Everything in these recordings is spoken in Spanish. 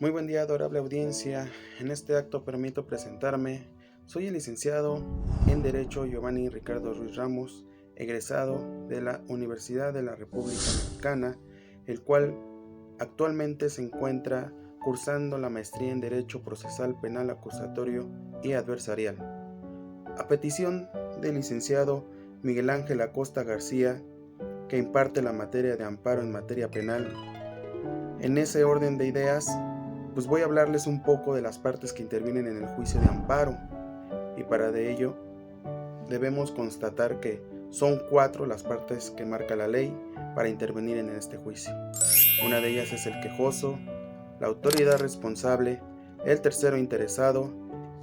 Muy buen día, adorable audiencia. En este acto permito presentarme. Soy el licenciado en Derecho Giovanni Ricardo Ruiz Ramos, egresado de la Universidad de la República Mexicana, el cual actualmente se encuentra cursando la maestría en Derecho Procesal Penal Acusatorio y Adversarial. A petición del licenciado Miguel Ángel Acosta García, que imparte la materia de amparo en materia penal, en ese orden de ideas, pues voy a hablarles un poco de las partes que intervienen en el juicio de amparo, y para de ello debemos constatar que son 4 las partes que marca la ley para intervenir en este juicio. Una de ellas es el quejoso, la autoridad responsable, el tercero interesado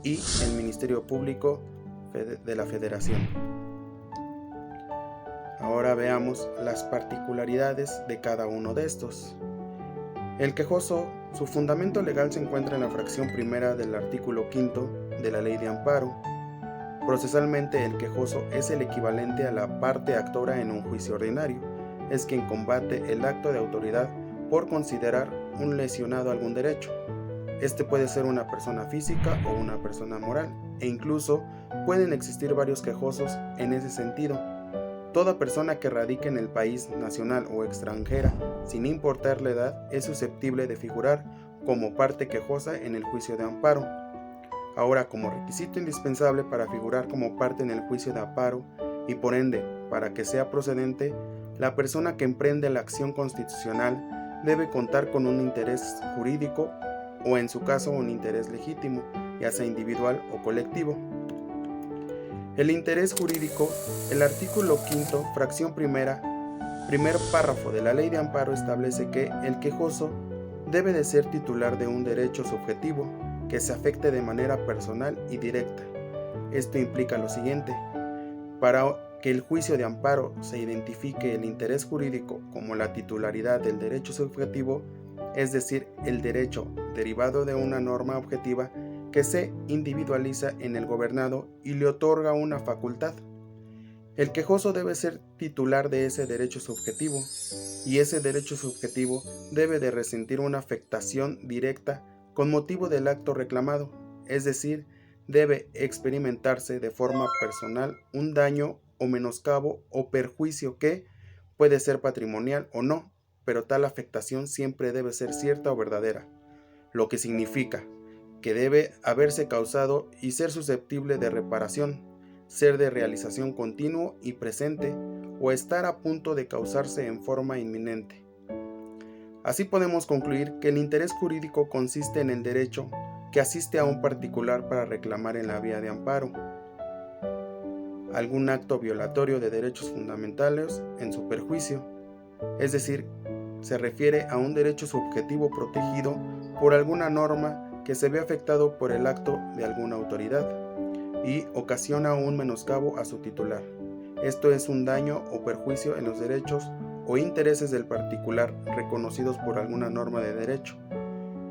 y el Ministerio Público de la Federación. Ahora veamos las particularidades de cada uno de estos. El quejoso, su fundamento legal se encuentra en la fracción primera del artículo 5 de la Ley de Amparo. Procesalmente, el quejoso es el equivalente a la parte actora en un juicio ordinario. Es quien combate el acto de autoridad por considerar un lesionado algún derecho. Este puede ser una persona física o una persona moral, e incluso pueden existir varios quejosos en ese sentido. Toda persona que radique en el país nacional o extranjera, sin importar la edad, es susceptible de figurar como parte quejosa en el juicio de amparo. Ahora, como requisito indispensable para figurar como parte en el juicio de amparo, y por ende, para que sea procedente, la persona que emprende la acción constitucional debe contar con un interés jurídico o, en su caso, un interés legítimo, ya sea individual o colectivo. El interés jurídico, el artículo 5, fracción primera, primer párrafo de la Ley de Amparo establece que el quejoso debe de ser titular de un derecho subjetivo que se afecte de manera personal y directa. Esto implica lo siguiente: para que el juicio de amparo se identifique el interés jurídico como la titularidad del derecho subjetivo, es decir, el derecho derivado de una norma objetiva que se individualiza en el gobernado y le otorga una facultad. El quejoso debe ser titular de ese derecho subjetivo, y ese derecho subjetivo debe de resentir una afectación directa con motivo del acto reclamado, es decir, debe experimentarse de forma personal un daño o menoscabo o perjuicio que puede ser patrimonial o no, pero tal afectación siempre debe ser cierta o verdadera, lo que significa que debe haberse causado y ser susceptible de reparación, ser de realización continuo y presente, o estar a punto de causarse en forma inminente. Así podemos concluir que el interés jurídico consiste en el derecho que asiste a un particular para reclamar en la vía de amparo algún acto violatorio de derechos fundamentales en su perjuicio, es decir, se refiere a un derecho subjetivo protegido por alguna norma que se ve afectado por el acto de alguna autoridad y ocasiona un menoscabo a su titular. Esto es un daño o perjuicio en los derechos o intereses del particular reconocidos por alguna norma de derecho.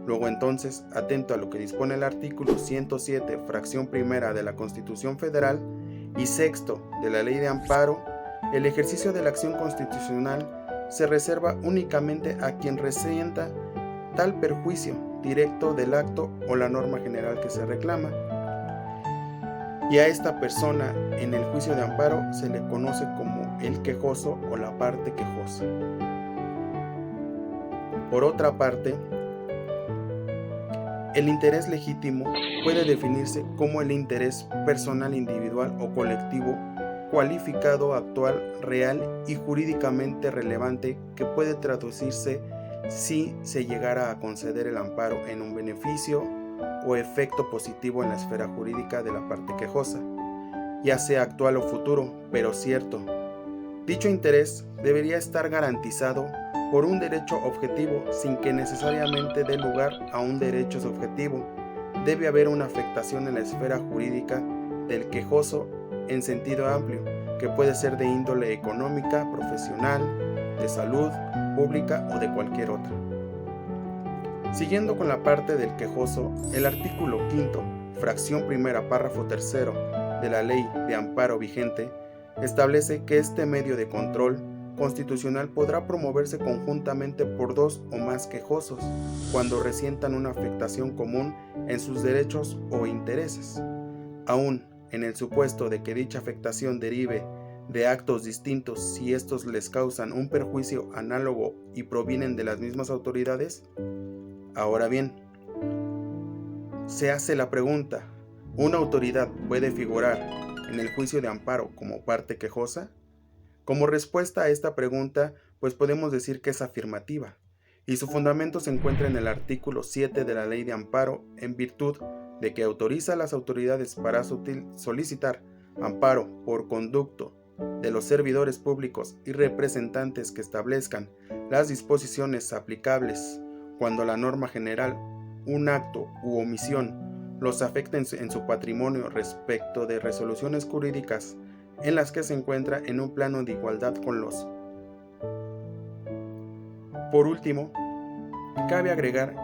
Luego entonces, atento a lo que dispone el artículo 107, fracción primera de la Constitución Federal y sexto de la Ley de Amparo, el ejercicio de la acción constitucional se reserva únicamente a quien resienta tal perjuicio directo del acto o la norma general que se reclama, y a esta persona en el juicio de amparo se le conoce como el quejoso o la parte quejosa. Por otra parte, el interés legítimo puede definirse como el interés personal individual o colectivo cualificado, actual, real y jurídicamente relevante que puede traducirse si se llegara a conceder el amparo en un beneficio o efecto positivo en la esfera jurídica de la parte quejosa, ya sea actual o futuro, pero cierto. Dicho interés debería estar garantizado por un derecho objetivo sin que necesariamente dé lugar a un derecho subjetivo. Debe haber una afectación en la esfera jurídica del quejoso en sentido amplio, que puede ser de índole económica, profesional, de salud, pública o de cualquier otra. Siguiendo con la parte del quejoso, el artículo 5, fracción primera, párrafo tercero de la Ley de Amparo vigente establece que este medio de control constitucional podrá promoverse conjuntamente por dos o más quejosos, cuando resientan una afectación común en sus derechos o intereses. Aún en el supuesto de que dicha afectación derive de actos distintos, si estos les causan un perjuicio análogo y provienen de las mismas autoridades. Ahora bien, se hace la pregunta: ¿una autoridad puede figurar en el juicio de amparo como parte quejosa? Como respuesta a esta pregunta, pues podemos decir que es afirmativa, y su fundamento se encuentra en el artículo 7 de la Ley de Amparo, en virtud de que autoriza a las autoridades para solicitar amparo por conducto de los servidores públicos y representantes que establezcan las disposiciones aplicables cuando la norma general, un acto u omisión los afecta en su patrimonio respecto de resoluciones jurídicas en las que se encuentra en un plano de igualdad con los. Por último, cabe agregar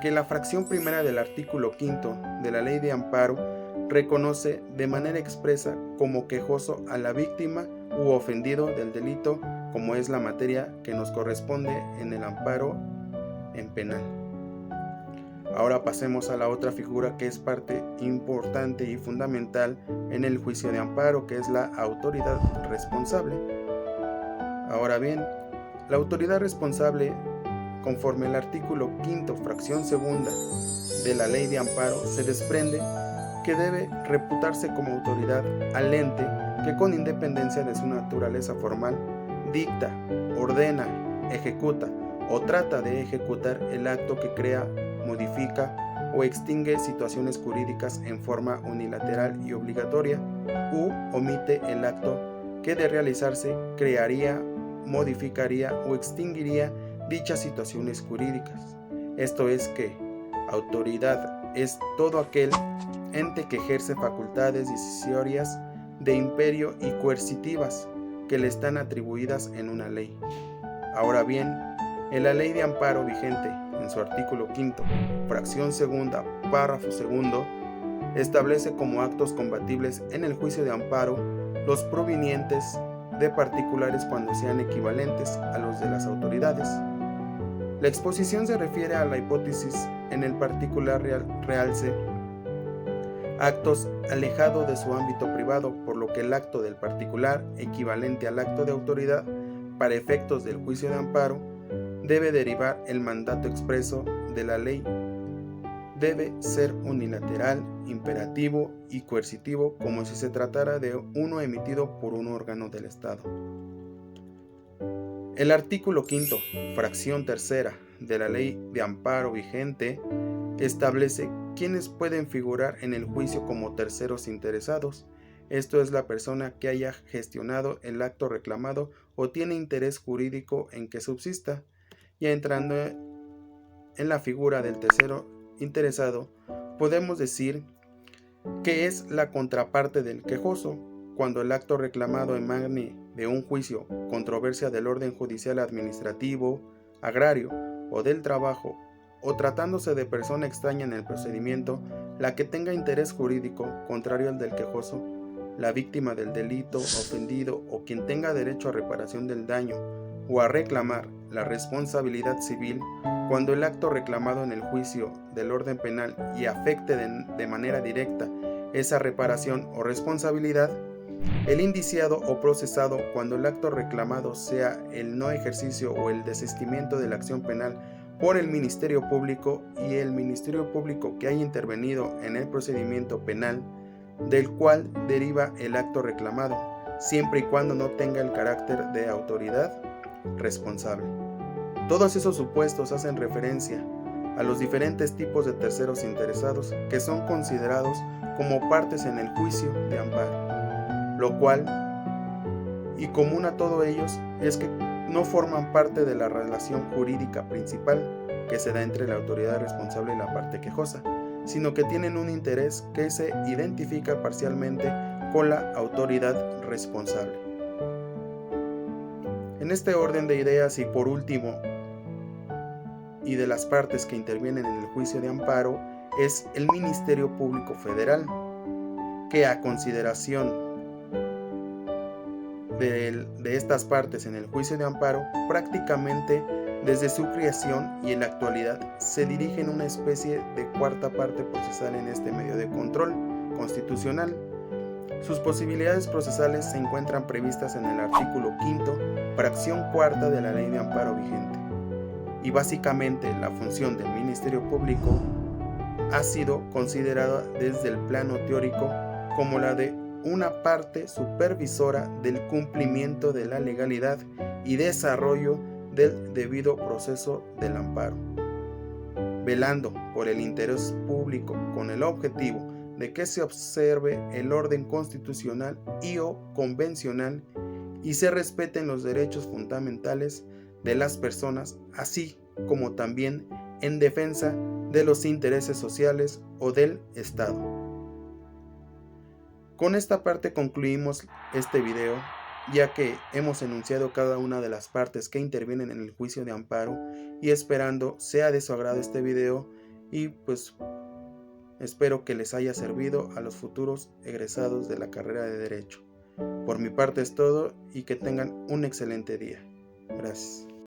que la fracción primera del artículo 5 de la Ley de Amparo reconoce de manera expresa como quejoso a la víctima u ofendido del delito, como es la materia que nos corresponde en el amparo en penal. Ahora pasemos a la otra figura que es parte importante y fundamental en el juicio de amparo, que es la autoridad responsable. Ahora bien, la autoridad responsable, conforme al artículo 5, fracción segunda de la Ley de Amparo, se desprende que debe reputarse como autoridad al ente que, con independencia de su naturaleza formal, dicta, ordena, ejecuta o trata de ejecutar el acto que crea, modifica o extingue situaciones jurídicas en forma unilateral y obligatoria, u omite el acto que, de realizarse, crearía, modificaría o extinguiría dichas situaciones jurídicas. Esto es que autoridad es todo aquel ente que ejerce facultades decisorias de imperio y coercitivas que le están atribuidas en una ley. Ahora bien, en la Ley de Amparo vigente, en su artículo 5, fracción segunda, párrafo segundo, establece como actos combatibles en el juicio de amparo los provenientes de particulares cuando sean equivalentes a los de las autoridades. La exposición se refiere a la hipótesis en el particular realce actos alejado de su ámbito privado, por lo que el acto del particular, equivalente al acto de autoridad para efectos del juicio de amparo, debe derivar el mandato expreso de la ley. Debe ser unilateral, imperativo y coercitivo, como si se tratara de uno emitido por un órgano del Estado. El artículo 5, fracción tercera de la Ley de Amparo vigente establece quiénes pueden figurar en el juicio como terceros interesados. Esto es la persona que haya gestionado el acto reclamado o tiene interés jurídico en que subsista. Ya entrando en la figura del tercero interesado, podemos decir que es la contraparte del quejoso. Cuando el acto reclamado emane de un juicio, controversia del orden judicial administrativo, agrario o del trabajo, o tratándose de persona extraña en el procedimiento, la que tenga interés jurídico contrario al del quejoso, la víctima del delito, ofendido o quien tenga derecho a reparación del daño o a reclamar la responsabilidad civil, cuando el acto reclamado en el juicio del orden penal y afecte de manera directa esa reparación o responsabilidad, el indiciado o procesado, cuando el acto reclamado sea el no ejercicio o el desistimiento de la acción penal por el Ministerio Público, y el Ministerio Público que haya intervenido en el procedimiento penal del cual deriva el acto reclamado, siempre y cuando no tenga el carácter de autoridad responsable. Todos esos supuestos hacen referencia a los diferentes tipos de terceros interesados que son considerados como partes en el juicio de amparo, lo cual, y común a todos ellos, es que no forman parte de la relación jurídica principal que se da entre la autoridad responsable y la parte quejosa, sino que tienen un interés que se identifica parcialmente con la autoridad responsable. En este orden de ideas, y por último, y de las partes que intervienen en el juicio de amparo, es el Ministerio Público Federal, que, a consideración de estas partes en el juicio de amparo prácticamente desde su creación y en la actualidad se dirigen una especie de cuarta parte procesal en este medio de control constitucional. Sus posibilidades procesales se encuentran previstas en el artículo 5, fracción cuarta de la Ley de Amparo vigente. Y básicamente la función del Ministerio Público ha sido considerada desde el plano teórico como la de una parte supervisora del cumplimiento de la legalidad y desarrollo del debido proceso del amparo, velando por el interés público con el objetivo de que se observe el orden constitucional y o convencional y se respeten los derechos fundamentales de las personas, así como también en defensa de los intereses sociales o del Estado. Con esta parte concluimos este video, ya que hemos enunciado cada una de las partes que intervienen en el juicio de amparo y esperando sea de su agrado este video y pues espero que les haya servido a los futuros egresados de la carrera de Derecho. Por mi parte es todo y que tengan un excelente día. Gracias.